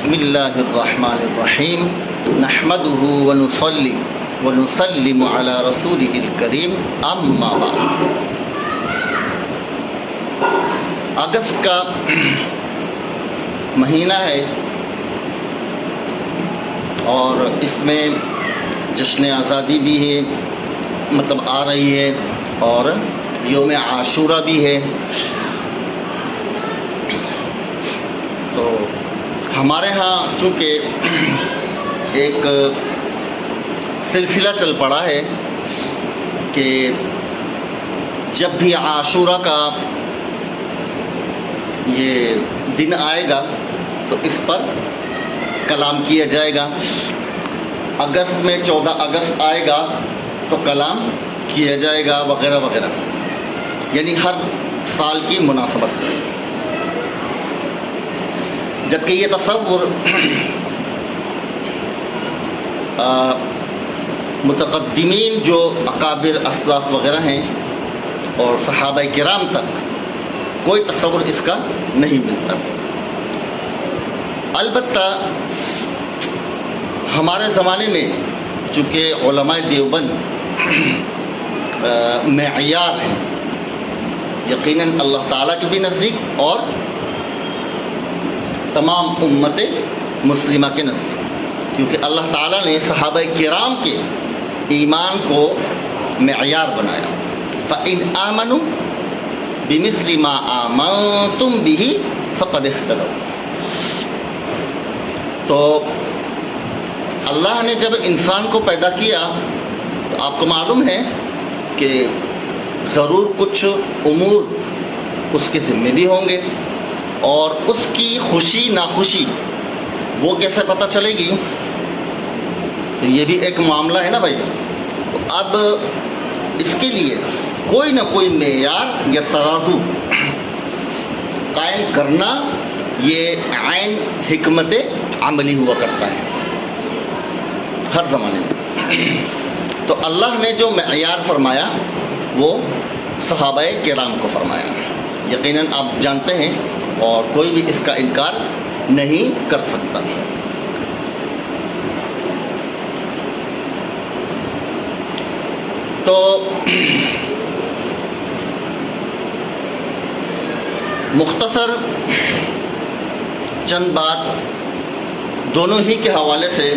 بسم اللہ الرحمن الرحیم نحمده ونصلی ونسلم علی رسولہ الکریم اما بعد۔ اگست کا مہینہ ہے اور اس میں جشن آزادی بھی ہے، مطلب آ رہی ہے، اور یوم عاشورہ بھی ہے۔ تو ہمارے ہاں چونکہ ایک سلسلہ چل پڑا ہے کہ جب بھی عاشورہ کا یہ دن آئے گا تو اس پر کلام کیا جائے گا۔ اگست میں 14 اگست آئے گا تو کلام کیا جائے گا وغیرہ وغیرہ، یعنی ہر سال کی مناسبت سے۔ جبکہ یہ تصور متقدمین جو اکابر اسلاف وغیرہ ہیں اور صحابہ کرام تک کوئی تصور اس کا نہیں ملتا۔ البتہ ہمارے زمانے میں چونکہ علماء دیوبند معیار ہیں یقیناً اللہ تعالیٰ کے بھی نزدیک اور تمام امت مسلمہ کے نزدیک، کیونکہ اللہ تعالیٰ نے صحابہ کرام کے ایمان کو معیار بنایا۔ فَإِنْ آمَنُوا بِمِثْلِ مَا آمَنْتُمْ بِهِ فَقَدِ اهْتَدَوْا۔ تو اللہ نے جب انسان کو پیدا کیا تو آپ کو معلوم ہے کہ ضرور کچھ امور اس کے ذمے بھی ہوں گے، اور اس کی خوشی ناخوشی وہ کیسے پتہ چلے گی؟ تو یہ بھی ایک معاملہ ہے نا بھائی۔ تو اب اس کے لیے کوئی نہ کوئی معیار یا ترازو قائم کرنا یہ عین حکمت عملی ہوا کرتا ہے ہر زمانے میں۔ تو اللہ نے جو معیار فرمایا وہ صحابہ کرام کو فرمایا، یقیناً آپ جانتے ہیں اور کوئی بھی اس کا انکار نہیں کر سکتا۔ تو مختصر چند بات دونوں ہی کے حوالے سے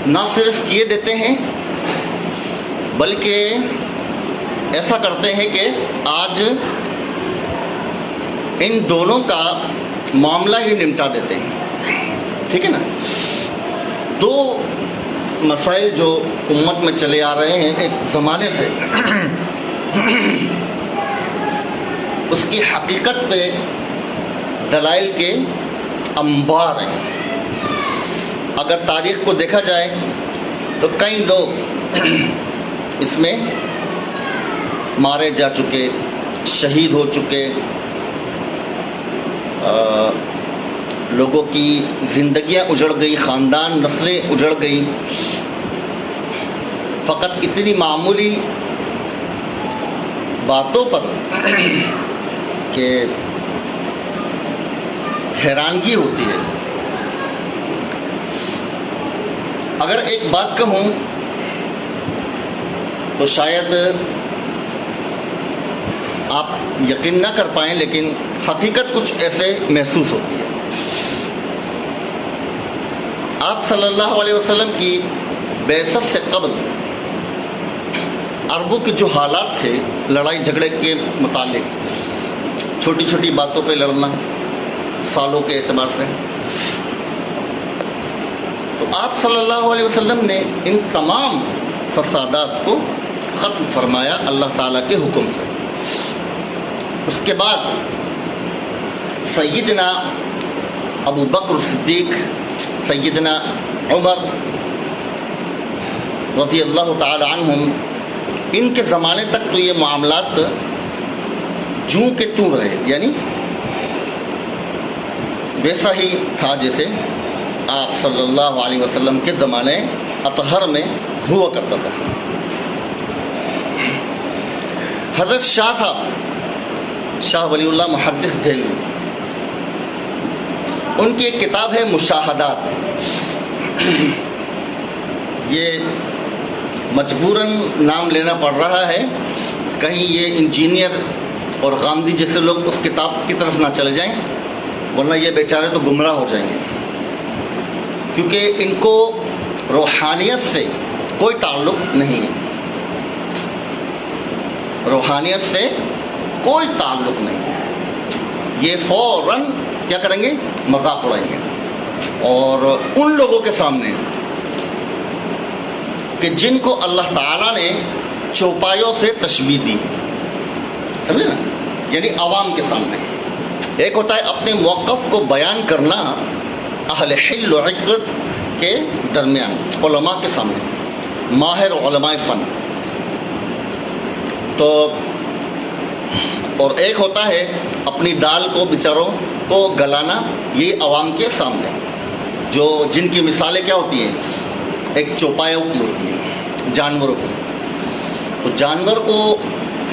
نہ صرف کیے دیتے ہیں بلکہ ایسا کرتے ہیں کہ آج ان دونوں کا معاملہ ہی نمٹا دیتے ہیں، ٹھیک ہے نا۔ دو مسائل جو امت میں چلے آ رہے ہیں ایک زمانے سے، اس کی حقیقت پہ دلائل کے انبار ہیں۔ اگر تاریخ کو دیکھا جائے تو کئی لوگ اس میں مارے جا چکے، شہید ہو چکے، لوگوں کی زندگیاں اجڑ گئی، خاندان نسلیں اجڑ گئی، فقط اتنی معمولی باتوں پر کہ حیرانگی ہوتی ہے۔ اگر ایک بات کہوں تو شاید آپ یقین نہ کر پائیں، لیکن حقیقت کچھ ایسے محسوس ہوتی ہے۔ آپ صلی اللہ علیہ وسلم کی بعثت سے قبل عربوں کے جو حالات تھے لڑائی جھگڑے کے متعلق، چھوٹی چھوٹی باتوں پہ لڑنا سالوں کے اعتبار سے، تو آپ صلی اللہ علیہ وسلم نے ان تمام فسادات کو ختم فرمایا اللہ تعالیٰ کے حکم سے۔ اس کے بعد سیدنا ابو بکر صدیق، سیدنا عمر رضی اللہ تعالی عنہم، ان کے زمانے تک تو یہ معاملات جوں کے توں رہے، یعنی ویسا ہی تھا جیسے آپ صلی اللہ علیہ وسلم کے زمانے اطہر میں ہوا کرتا تھا۔ حضرت شاہ تھا، شاہ ولی اللہ محدث دہلوی، ان کی ایک کتاب ہے مشاہدات. یہ مجبوراً نام لینا پڑ رہا ہے، کہیں یہ انجینئر اور غامدی جیسے لوگ اس کتاب کی طرف نہ چلے جائیں، ورنہ یہ بیچارے تو گمراہ ہو جائیں گے، کیونکہ ان کو روحانیت سے کوئی تعلق نہیں ہے. روحانیت سے کوئی تعلق نہیں ہے. یہ فوراً کیا کریں گے؟ مذاق اڑائیں گے. اور ان لوگوں کے سامنے کہ جن کو اللہ تعالیٰ نے چوپایوں سے تشبیہ دی، سمجھے نا، یعنی عوام کے سامنے. ایک ہوتا ہے اپنے موقف کو بیان کرنا اہل حل و عقد کے درمیان، علماء کے سامنے، ماہر علماء فن. تو اور ایک ہوتا ہے اپنی دال کو بیچاروں کو گلانا، یہ عوام کے سامنے، جو جن کی مثالیں کیا ہوتی ہیں؟ ایک چوپایوں کی ہوتی ہیں، جانوروں کی. تو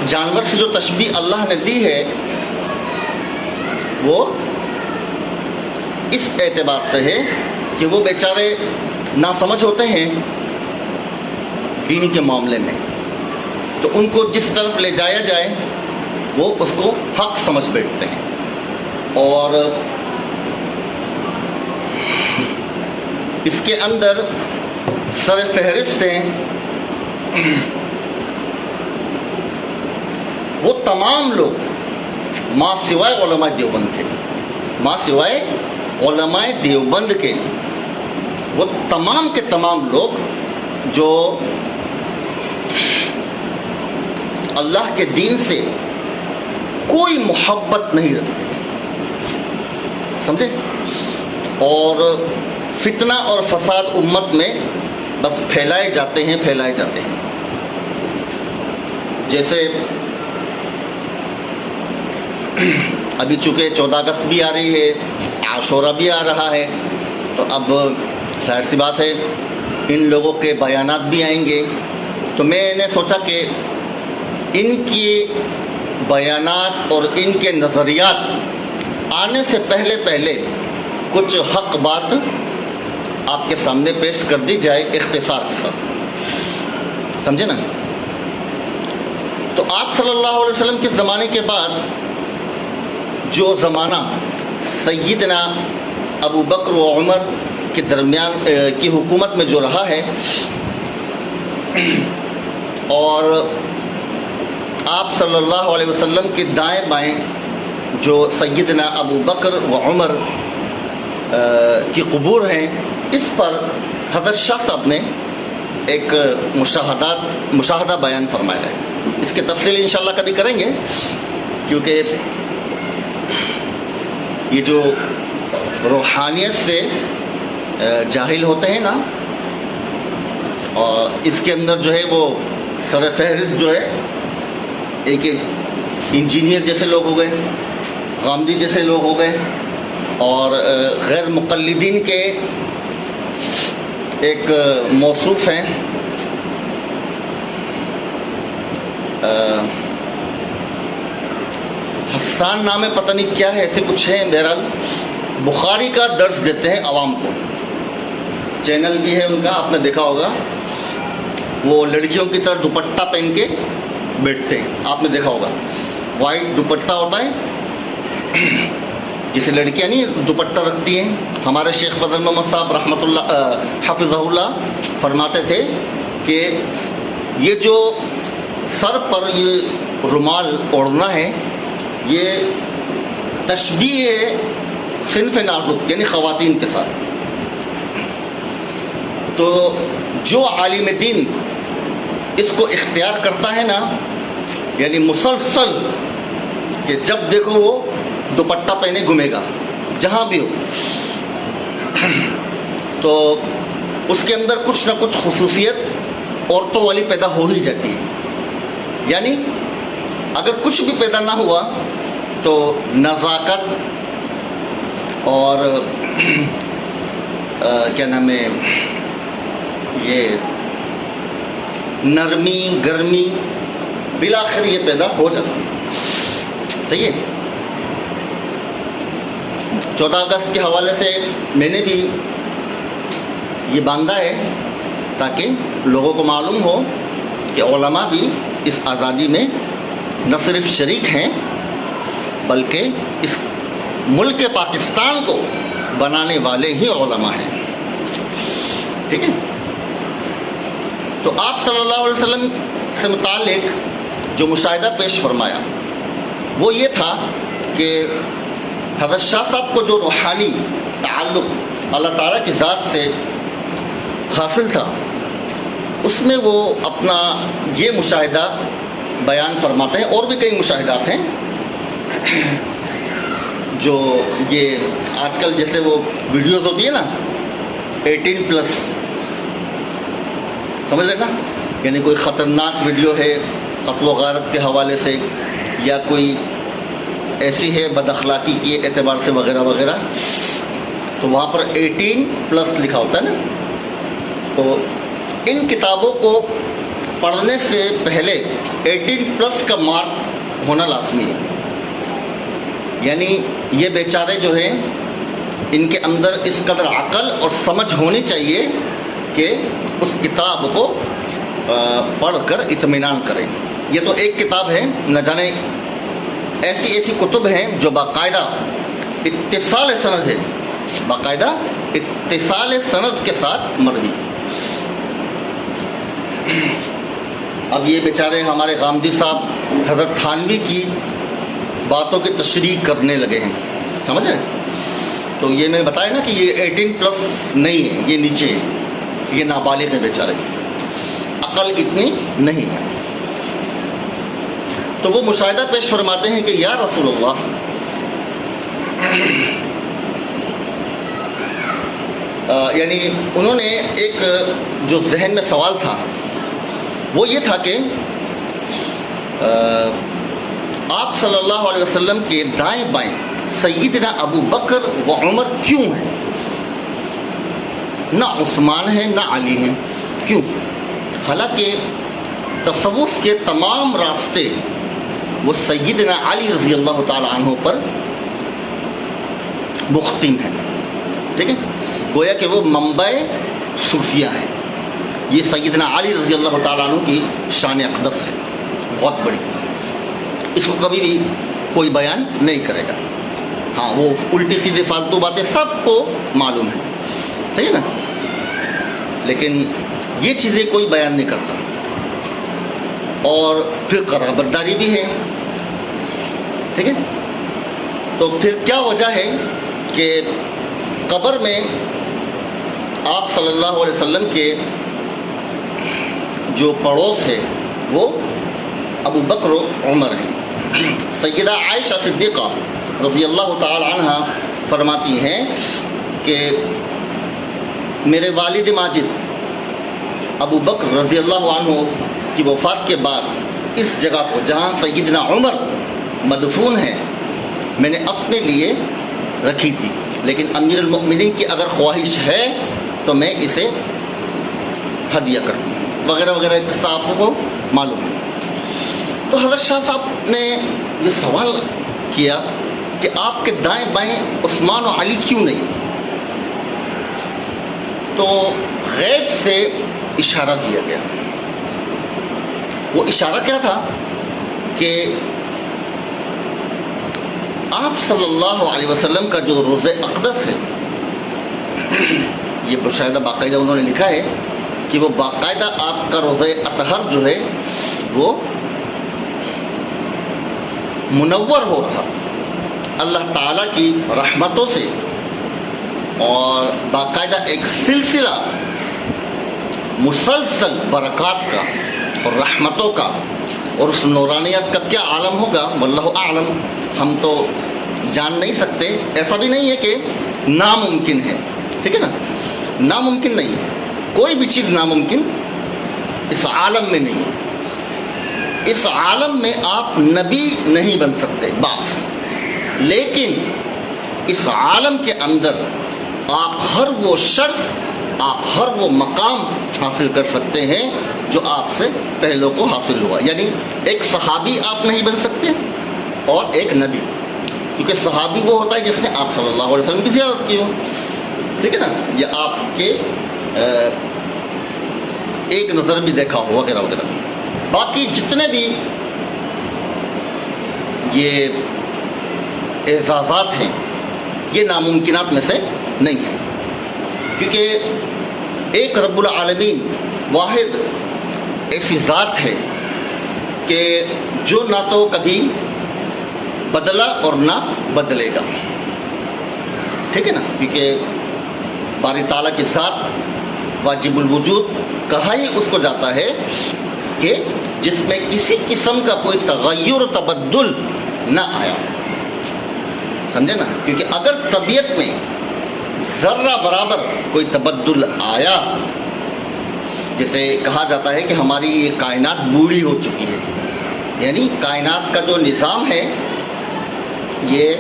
جانور سے جو تشبیہ اللہ نے دی ہے وہ اس اعتبار سے ہے کہ وہ بیچارے ناسمجھ ہوتے ہیں دین کے معاملے میں، تو ان کو جس طرف لے جایا جائے وہ اس کو حق سمجھ بیٹھتے ہیں. اور اس کے اندر سر فہرست ہیں وہ تمام لوگ ما سوائے علماء دیوبند کے وہ تمام کے تمام لوگ جو اللہ کے دین سے کوئی محبت نہیں رکھتے، سمجھے، اور فتنہ اور فساد امت میں بس پھیلائے جاتے ہیں. جیسے ابھی چونکہ 14 اگست بھی آ رہی ہے، عاشورہ بھی آ رہا ہے، تو اب ظاہر سی بات ہے ان لوگوں کے بیانات بھی آئیں گے. تو میں نے سوچا کہ ان کی بیانات اور ان کے نظریات آنے سے پہلے کچھ حق بات آپ کے سامنے پیش کر دی جائے اختصار کے ساتھ، سمجھے نا. تو آپ صلی اللہ علیہ وسلم کے زمانے کے بعد جو زمانہ سیدنا ابو بکر و عمر کے درمیان کی حکومت میں جو رہا ہے، اور آپ صلی اللہ علیہ وسلم کے دائیں بائیں جو سیدنا ابو بکر و عمر کی قبور ہیں، اس پر حضرت شاہ صاحب نے ایک مشاہدہ بیان فرمایا ہے. اس کی تفصیل انشاءاللہ کبھی کریں گے، کیونکہ یہ جو روحانیت سے جاہل ہوتے ہیں نا، اور اس کے اندر جو ہے وہ سر فہرست جو ہے ایک انجینئر جیسے لوگ ہو گئے، غامدی جیسے لوگ ہو گئے، اور غیر مقلدین کے ایک موصوف ہیں حسان نام ہے، پتہ نہیں کیا ہے، ایسے کچھ ہیں. بہرحال بخاری کا درس دیتے ہیں عوام کو، چینل بھی ہے ان کا، آپ نے دیکھا ہوگا. وہ لڑکیوں کی طرح دوپٹہ پہن کے بیٹھتے ہیں، آپ نے دیکھا ہوگا، وائٹ دوپٹہ ہوتا ہے، جسے لڑکیاں نہیں دوپٹہ رکھتی ہیں. ہمارے شیخ فضل محمد صاحب رحمۃ اللہ حفظہ اللہ فرماتے تھے کہ یہ جو سر پر یہ رومال اوڑھنا ہے، یہ تشبیہ ہے صنف نازک، یعنی خواتین کے ساتھ. تو جو عالم دین اس کو اختیار کرتا ہے نا، یعنی مسلسل کہ جب دیکھو وہ دوپٹہ پہنے گھومے گا جہاں بھی ہو، تو اس کے اندر کچھ نہ کچھ خصوصیت عورتوں والی پیدا ہو ہی جاتی ہے. یعنی اگر کچھ بھی پیدا نہ ہوا تو نزاکت اور کیا نام ہے یہ نرمی گرمی بالآخر یہ پیدا ہو جاتی ہے. صحیح ہے. 14 اگست کے حوالے سے میں نے بھی یہ باندھا ہے تاکہ لوگوں کو معلوم ہو کہ علماء بھی اس آزادی میں نہ صرف شریک ہیں بلکہ اس ملک پاکستان کو بنانے والے ہی علماء ہیں. ٹھیک ہے. تو آپ صلی اللہ علیہ وسلم سے متعلق جو مشاہدہ پیش فرمایا وہ یہ تھا کہ حضرت شاہ صاحب کو جو روحانی تعلق اللہ تعالیٰ کی ذات سے حاصل تھا اس میں وہ اپنا یہ مشاہدہ بیان فرماتے ہیں. اور بھی کئی مشاہدات ہیں جو یہ آج کل جیسے وہ ویڈیوز ہوتی ہے نا 18+، سمجھ رہے نا، یعنی کوئی خطرناک ویڈیو ہے قتل و غارت کے حوالے سے یا کوئی ایسی ہے بد اخلاقی کے اعتبار سے وغیرہ وغیرہ، تو وہاں پر 18+ لکھا ہوتا ہے نا. تو ان کتابوں کو پڑھنے سے پہلے 18+ کا مارک ہونا لازمی ہے. یعنی یہ بیچارے جو ہیں ان کے اندر اس قدر عقل اور سمجھ ہونی چاہیے کہ اس کتاب کو پڑھ کر اطمینان کریں. یہ تو ایک کتاب ہے، نہ جانے ایسی کتب ہیں جو باقاعدہ اتصال سند ہے، باقاعدہ اتصال سند کے ساتھ مروی ہے. اب یہ بیچارے ہمارے غامدی صاحب حضرت تھانوی کی باتوں کی تشریح کرنے لگے ہیں، سمجھ رہے ہیں. تو یہ میں نے بتایا نا کہ یہ 18+ نہیں ہے، یہ نیچے ہے، یہ نابالغ ہے بیچارے، عقل اتنی نہیں ہے. تو وہ مشاہدہ پیش فرماتے ہیں کہ یا رسول اللہ، یعنی انہوں نے ایک جو ذہن میں سوال تھا وہ یہ تھا کہ آپ صلی اللہ علیہ وسلم کے دائیں بائیں سیدنا ابو بکر و عمر کیوں ہیں؟ نہ عثمان ہیں نہ علی ہیں، کیوں؟ حالانکہ تصوف کے تمام راستے وہ سیدنا علی رضی اللہ تعالی عنہ پر مختم ہیں. ٹھیک ہے، گویا کہ وہ منبع صوفیہ ہیں. یہ سیدنا علی رضی اللہ تعالیٰ عنہ کی شان اقدس ہے، بہت بڑی، اس کو کبھی بھی کوئی بیان نہیں کرے گا. ہاں وہ الٹی سیدھی فالتو باتیں سب کو معلوم ہے، صحیح ہے نا، لیکن یہ چیزیں کوئی بیان نہیں کرتا. اور پھر قرابت داری بھی ہے. ٹھیک ہے، تو پھر کیا وجہ ہے کہ قبر میں آپ صلی اللہ علیہ وسلم کے جو پڑوس ہے وہ ابو بکر و عمر ہیں. سیدہ عائشہ صدیقہ رضی اللہ تعالی عنہ فرماتی ہیں کہ میرے والد ماجد ابو بکر رضی اللہ عنہ کی وفات کے بعد اس جگہ کو جہاں سیدنا عمر مدفون ہے میں نے اپنے لیے رکھی تھی، لیکن امیر المؤمنین کی اگر خواہش ہے تو میں اسے ہدیہ کرتی ہوں، وغیرہ وغیرہ قصہ آپ کو معلوم ہے. تو حضرت شاہ صاحب نے یہ سوال کیا کہ آپ کے دائیں بائیں عثمان و علی کیوں نہیں؟ تو غیب سے اشارہ دیا گیا. وہ اشارہ کیا تھا کہ آپ صلی اللہ علیہ وسلم کا جو روضہ اقدس ہے، یہ مشاہدہ باقاعدہ انہوں نے لکھا ہے کہ وہ باقاعدہ آپ کا روضہ اطہر جو ہے وہ منور ہو رہا تھا اللہ تعالیٰ کی رحمتوں سے، اور باقاعدہ ایک سلسلہ مسلسل برکات کا اور رحمتوں کا اور اس نورانیت کا کیا عالم ہوگا واللہ اعلم، ہم تو جان نہیں سکتے. ایسا بھی نہیں ہے کہ ناممکن ہے، ٹھیک ہے نا، ناممکن نہیں ہے، کوئی بھی چیز ناممکن اس عالم میں نہیں ہے. اس عالم میں آپ نبی نہیں بن سکتے بات، لیکن اس عالم کے اندر آپ ہر وہ شرف، آپ ہر وہ مقام حاصل کر سکتے ہیں جو آپ سے پہلوں کو حاصل ہوا. یعنی ایک صحابی آپ نہیں بن سکتے اور ایک نبی. کیونکہ صحابی وہ ہوتا ہے جس نے آپ صلی اللہ علیہ وسلم کی زیارت کی ہو. ٹھیک ہے نا, یہ آپ کے ایک نظر بھی دیکھا ہو وغیرہ وغیرہ. باقی جتنے بھی یہ اعزازات ہیں یہ ناممکنات میں سے نہیں ہیں, کیونکہ ایک رب العالمین واحد ایسی ذات ہے کہ جو نہ تو کبھی بدلا اور نہ بدلے گا. ٹھیک ہے نا, کیونکہ باری تعالیٰ کی ذات واجب الوجود کہا ہی اس کو جاتا ہے کہ جس میں کسی قسم کا کوئی تغیر و تبدل نہ آیا. سمجھے نا, کیونکہ اگر طبیعت میں ذرہ برابر کوئی تبدل آیا, جیسے کہا جاتا ہے کہ ہماری یہ کائنات بوڑھی ہو چکی ہے, یعنی کائنات کا جو نظام ہے یہ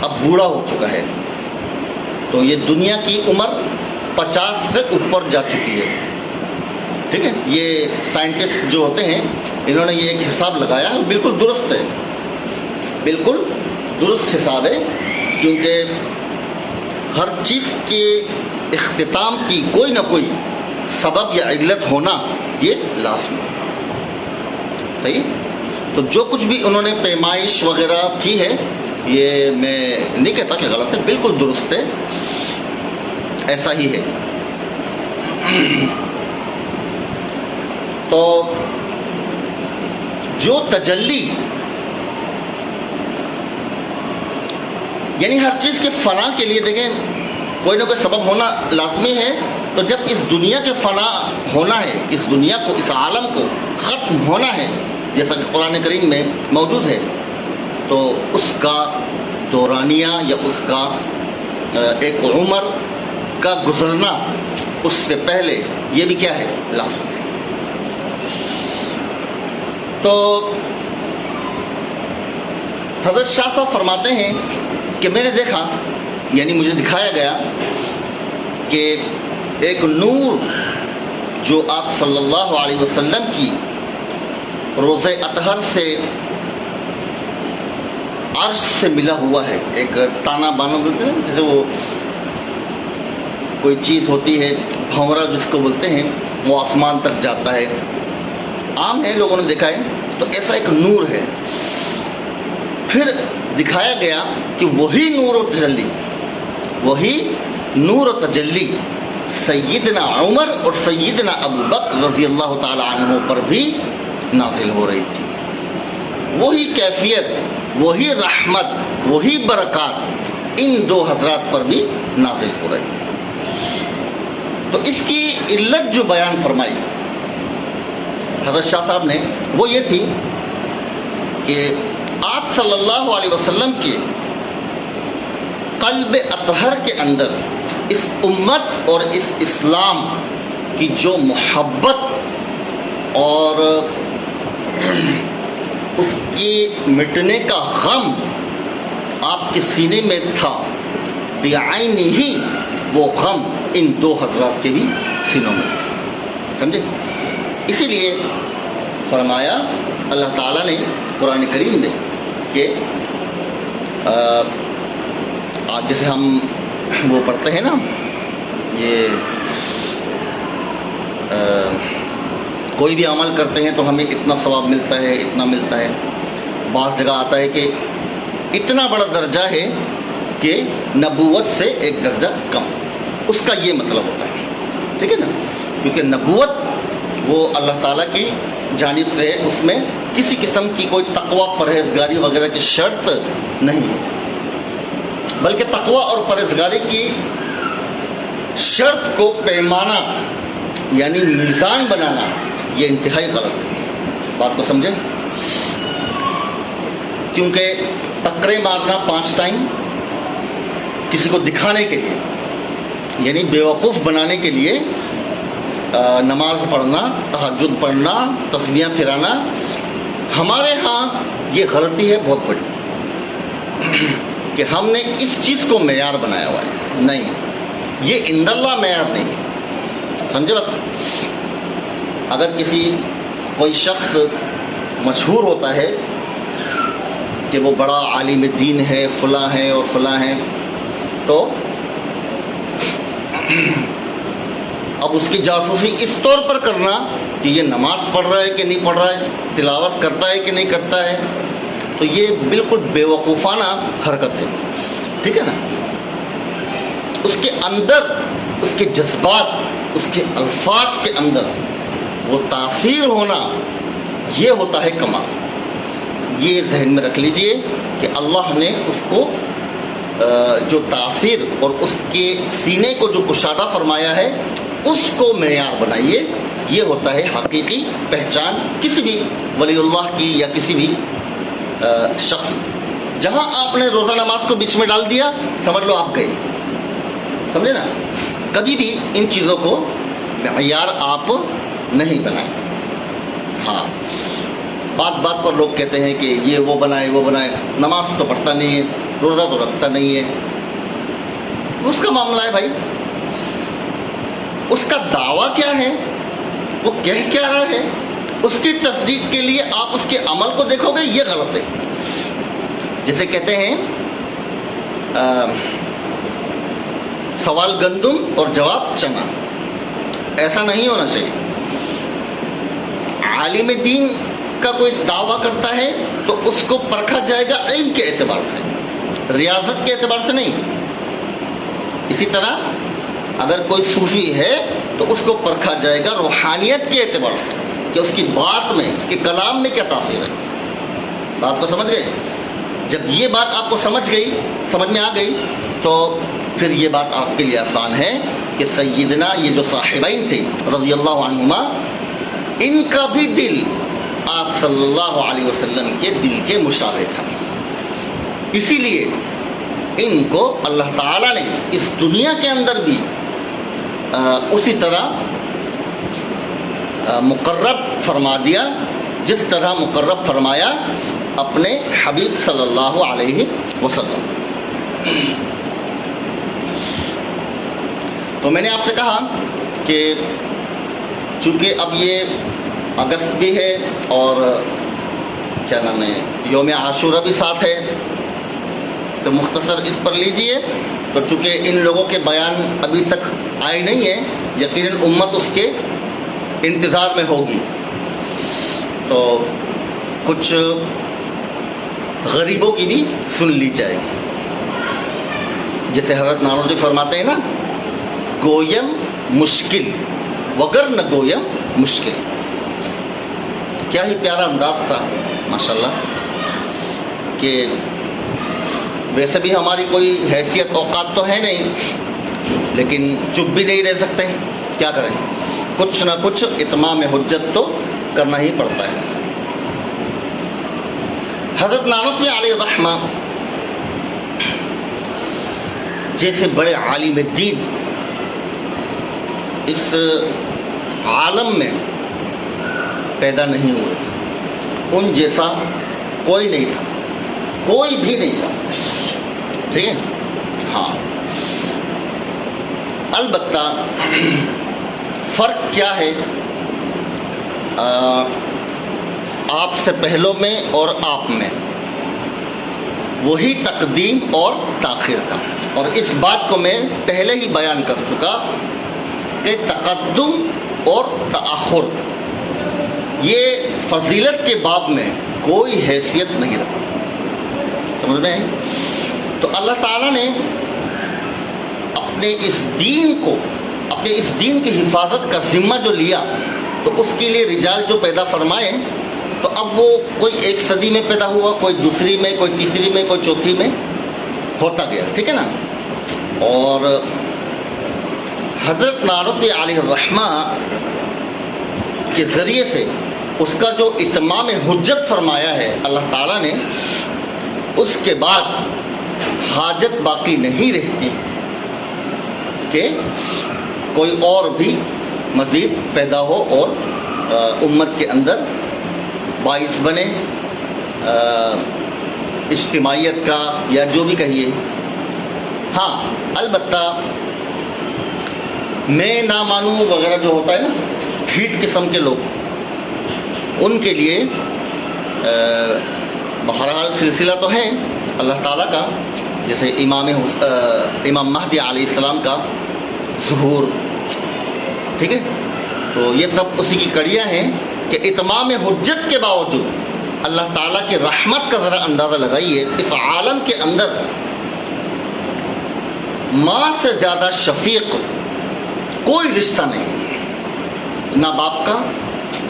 اب بوڑھا ہو چکا ہے, تو یہ دنیا کی عمر 50 سے اوپر جا چکی ہے. ٹھیک ہے, یہ سائنٹسٹ جو ہوتے ہیں انہوں نے یہ ایک حساب لگایا, بالکل درست ہے, بالکل درست حساب ہے, کیونکہ ہر چیز کے اختتام کی کوئی نہ کوئی سبب یا علت ہونا یہ لازمی ہے. صحیح, تو جو کچھ بھی انہوں نے پیمائش وغیرہ کی ہے یہ میں نہیں کہتا کہ غلط ہے, بالکل درست ہے, ایسا ہی ہے. تو جو تجلی یعنی ہر چیز کے فنا کے لیے دیکھیں کوئی نہ کوئی سبب ہونا لازمی ہے. تو جب اس دنیا کے فنا ہونا ہے, اس دنیا کو, اس عالم کو ختم ہونا ہے, جیسا کہ قرآن کریم میں موجود ہے, تو اس کا دورانیہ یا اس کا ایک عمر کا گزرنا اس سے پہلے یہ بھی کیا ہے, لازمی ہے. تو حضرت شاہ صاحب فرماتے ہیں کہ میں نے دیکھا, یعنی مجھے دکھایا گیا کہ ایک نور جو آپ صلی اللہ علیہ وسلم کی روز اطہر سے عرش سے ملا ہوا ہے. ایک تانا بانا بولتے ہیں, جیسے وہ کوئی چیز ہوتی ہے بھنورا جس کو بولتے ہیں, وہ آسمان تک جاتا ہے, عام ہے, لوگوں نے دیکھا ہے. تو ایسا ایک نور ہے. پھر دکھایا گیا کہ وہی نور و تجلی, وہی نور و تجلی سیدنا عمر اور سیدنا ابو بکر رضی اللہ تعالی عنہ پر بھی نازل ہو رہی تھی. وہی کیفیت, وہی رحمت, وہی برکات ان دو حضرات پر بھی نازل ہو رہی تھی. تو اس کی علت جو بیان فرمائی حضرت شاہ صاحب نے وہ یہ تھی کہ آپ صلی اللہ علیہ وسلم کے قلب اطہر کے اندر اس امت اور اس اسلام کی جو محبت اور اس کی مٹنے کا غم آپ کے سینے میں تھا, بعینی ہی وہ غم ان دو حضرات کے بھی سینوں میں تھا. سمجھے, اسی لیے فرمایا اللہ تعالیٰ نے قرآن کریم میں کہ آج جیسے ہم وہ پڑھتے ہیں نا, یہ کوئی بھی عمل کرتے ہیں تو ہمیں اتنا ثواب ملتا ہے, اتنا ملتا ہے. بعض جگہ آتا ہے کہ اتنا بڑا درجہ ہے کہ نبوت سے ایک درجہ کم, اس کا یہ مطلب ہوتا ہے. ٹھیک ہے نا, کیونکہ نبوت وہ اللہ تعالیٰ کی جانب سے, اس میں کسی قسم کی کوئی تقوی پرہیزگاری وغیرہ کی شرط نہیں ہے, بلکہ تقوی اور پرہیزگاری کی شرط کو پیمانہ یعنی میزان بنانا یہ انتہائی غلط ہے. بات کو سمجھیں, کیونکہ ٹکرے مارنا 5 ٹائم کسی کو دکھانے کے لیے, یعنی بیوقوف بنانے کے لیے, نماز پڑھنا, تہجد پڑھنا, تسبیحاں پھرانا, ہمارے ہاں یہ غلطی ہے بہت بڑی کہ ہم نے اس چیز کو معیار بنایا ہوا ہے. نہیں, یہ عند اللہ معیار نہیں ہے. سمجھے بات, اگر کوئی شخص مشہور ہوتا ہے کہ وہ بڑا عالم دین ہے، فلاں ہیں اور فلاں ہیں، تو اب اس کی جاسوسی اس طور پر کرنا کہ یہ نماز پڑھ رہا ہے کہ نہیں پڑھ رہا ہے، تلاوت کرتا ہے کہ نہیں کرتا ہے، تو یہ بالکل بیوقوفانہ حرکت ہے، ٹھیک ہے نا۔ اس کے اندر اس کے جذبات، اس کے الفاظ کے اندر وہ تاثیر ہونا، یہ ہوتا ہے کمال۔ یہ ذہن میں رکھ لیجئے کہ اللہ نے اس کو جو تاثیر اور اس کے سینے کو جو کشادہ فرمایا ہے، اس کو معیار بنائیے۔ یہ ہوتا ہے حقیقی پہچان کسی بھی ولی اللہ کی یا کسی بھی شخص۔ جہاں آپ نے روزہ نماز کو بیچ میں ڈال دیا، سمجھ لو آپ گئے، سمجھے نا۔ کبھی بھی ان چیزوں کو معیار آپ نہیں بنائیں۔ ہاں، بات بات پر لوگ کہتے ہیں کہ یہ وہ بنائے وہ بنائے، نماز تو پڑھتا نہیں ہے، روزہ تو رکھتا نہیں ہے، اس کا معاملہ ہے بھائی۔ اس کا دعویٰ کیا ہے، وہ کہہ کیا رہا ہے، اس کی تصدیق کے لیے آپ اس کے عمل کو دیکھو گے، یہ غلط ہے۔ جسے کہتے ہیں سوال گندم اور جواب چنا، ایسا نہیں ہونا چاہیے۔ عالم دین کا کوئی دعویٰ کرتا ہے تو اس کو پرکھا جائے گا علم کے اعتبار سے، ریاضت کے اعتبار سے نہیں۔ اسی طرح اگر کوئی صوفی ہے تو اس کو پرکھا جائے گا روحانیت کے اعتبار سے، کہ اس کی بات میں، اس کے کلام میں کیا تاثیر ہے۔ بات کو سمجھ گئے؟ جب یہ بات آپ کو سمجھ میں آ گئی تو پھر یہ بات آپ کے لیے آسان ہے کہ سیدنا یہ جو صاحبین تھے رضی اللہ عنہما، ان کا بھی دل آپ صلی اللہ علیہ وسلم کے دل کے مشابہ تھا، اسی لیے ان کو اللہ تعالیٰ نے اس دنیا کے اندر بھی اسی طرح مقرب فرما دیا جس طرح مقرب فرمایا اپنے حبیب صلی اللہ علیہ وسلم۔ تو میں نے آپ سے کہا کہ چونکہ اب یہ اگست بھی ہے اور کیا نام ہے، یوم عاشورہ بھی ساتھ ہے، تو مختصر اس پر لیجئے۔ تو چونکہ ان لوگوں کے بیان ابھی تک آئے نہیں ہیں، یقیناً امت اس کے انتظار میں ہوگی، تو کچھ غریبوں کی بھی سن لی جائے گی۔ جیسے حضرت نانوتوی فرماتے ہیں نا، گویم مشکل وگر نہ گویم مشکل۔ کیا ہی پیارا انداز تھا ماشاءاللہ، کہ ویسے بھی ہماری کوئی حیثیت اوقات تو ہے نہیں، لیکن چپ بھی نہیں رہ سکتے، کیا کریں، کچھ نہ کچھ اتمام حجت تو کرنا ہی پڑتا ہے۔ حضرت نانوتوی علیہ الرحمہ جیسے بڑے عالم دین اس عالم میں پیدا نہیں ہوئے، ان جیسا کوئی نہیں تھا، کوئی بھی نہیں تھا، ٹھیک ہے۔ ہاں، البتہ فرق کیا ہے آپ سے پہلوں میں اور آپ میں، وہی تقدیم اور تاخیر کا۔ اور اس بات کو میں پہلے ہی بیان کر چکا کہ تقدم اور تاخر یہ فضیلت کے باب میں کوئی حیثیت نہیں رکھتا، سمجھ میں ہے؟ تو اللہ تعالیٰ نے اپنے اس دین کی حفاظت کا ذمہ جو لیا، تو اس کے لیے رجال جو پیدا فرمائے، تو اب وہ کوئی ایک صدی میں پیدا ہوا، کوئی دوسری میں، کوئی تیسری میں، کوئی چوتھی میں ہوتا گیا، ٹھیک ہے نا۔ اور حضرت نانوتوی علیہ الرحمہ کے ذریعے سے اس کا جو اتمام حجت فرمایا ہے اللہ تعالیٰ نے، اس کے بعد حاجت باقی نہیں رہتی کہ کوئی اور بھی مزید پیدا ہو اور امت کے اندر باعث بنے اجتماعیت کا، یا جو بھی کہیے۔ ہاں، البتہ میں نہ مانوں وغیرہ جو ہوتا ہے نا، ٹھیٹ قسم کے لوگ، ان کے لیے بہرحال سلسلہ تو ہے اللہ تعالیٰ کا، جیسے امام مہدی علیہ السلام کا ظہور، ٹھیک ہے، تو یہ سب اسی کی کڑیاں ہیں کہ اتمام حجت کے باوجود اللہ تعالیٰ کی رحمت کا ذرا اندازہ لگائیے، اس عالم کے اندر ماں سے زیادہ شفیق کوئی رشتہ نہیں، نہ باپ کا،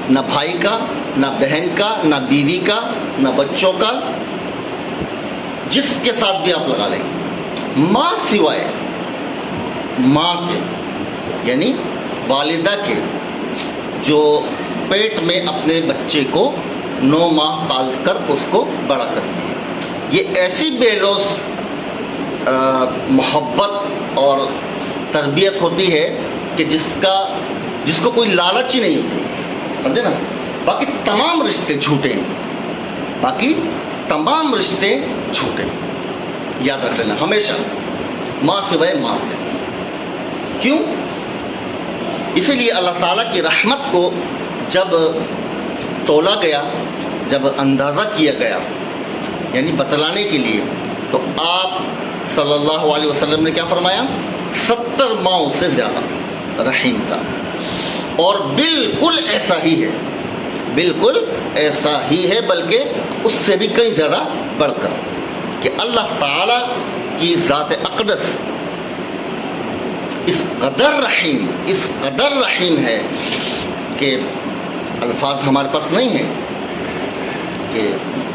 نہ بھائی کا، نہ بہن کا، نہ بیوی کا، نہ بچوں کا، جس کے ساتھ بھی آپ لگا لیں، ماں سوائے ماں کے، یعنی والدہ کے، جو پیٹ میں اپنے بچے کو 9 ماہ پال کر اس کو بڑا کرتی ہے، یہ ایسی بے لوث محبت اور تربیت ہوتی ہے کہ جس کو کوئی لالچ ہی نہیں ہوتی، سمجھے نا۔ باقی تمام رشتے جھوٹے ہیں، باقی تمام رشتے جھوٹے، یاد رکھ لینا ہمیشہ، ماں سوائے ماں کے۔ کیوں؟ اسی لیے اللہ تعالیٰ کی رحمت کو جب تولا گیا، جب اندازہ کیا گیا، یعنی بتلانے کے لیے، تو آپ صلی اللہ علیہ وسلم نے کیا فرمایا؟ 70 ماؤں سے زیادہ رحیم تھا، اور بالکل ایسا ہی ہے، بالکل ایسا ہی ہے، بلکہ اس سے بھی کہیں زیادہ بڑھ کر، کہ اللہ تعالیٰ کی ذات اقدس اس قدر رحیم ہے کہ الفاظ ہمارے پاس نہیں ہیں، کہ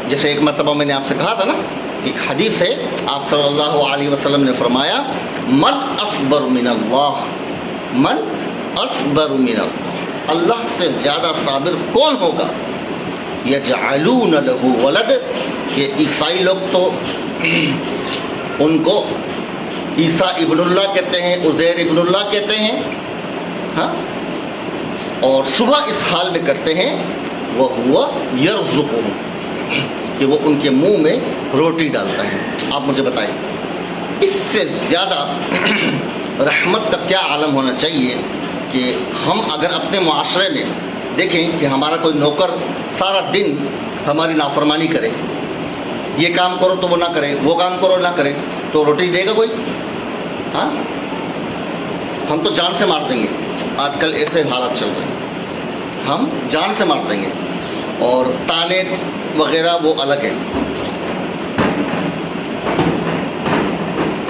جیسے ایک مرتبہ میں نے آپ سے کہا تھا نا، ایک حدیث ہے، آپ صلی اللہ علیہ وسلم نے فرمایا، من اصبر من اللہ، من اصبر من اللہ، اللہ سے زیادہ صابر کون ہوگا؟ یجعلون له ولد، کہ عیسائی لوگ تو ان کو عیسیٰ ابن اللہ کہتے ہیں، عزیر ابن اللہ کہتے ہیں، ہاں، اور صبح اس حال میں کرتے ہیں وَهُوَ يَرْزُقُهُمْ، کہ وہ ان کے منہ میں روٹی ڈالتا ہے۔ آپ مجھے بتائیں اس سے زیادہ رحمت کا کیا عالم ہونا چاہیے کہ ہم اگر اپنے معاشرے میں دیکھیں کہ ہمارا کوئی نوکر سارا دن ہماری نافرمانی کرے، یہ کام کرو تو وہ نہ کرے، وہ کام کرو نہ کرے، تو روٹی دے گا کوئی؟ ہاں، ہم تو جان سے مار دیں گے، آج کل ایسے حالات چل رہے ہیں، ہم جان سے مار دیں گے، اور تانے وغیرہ وہ الگ ہیں۔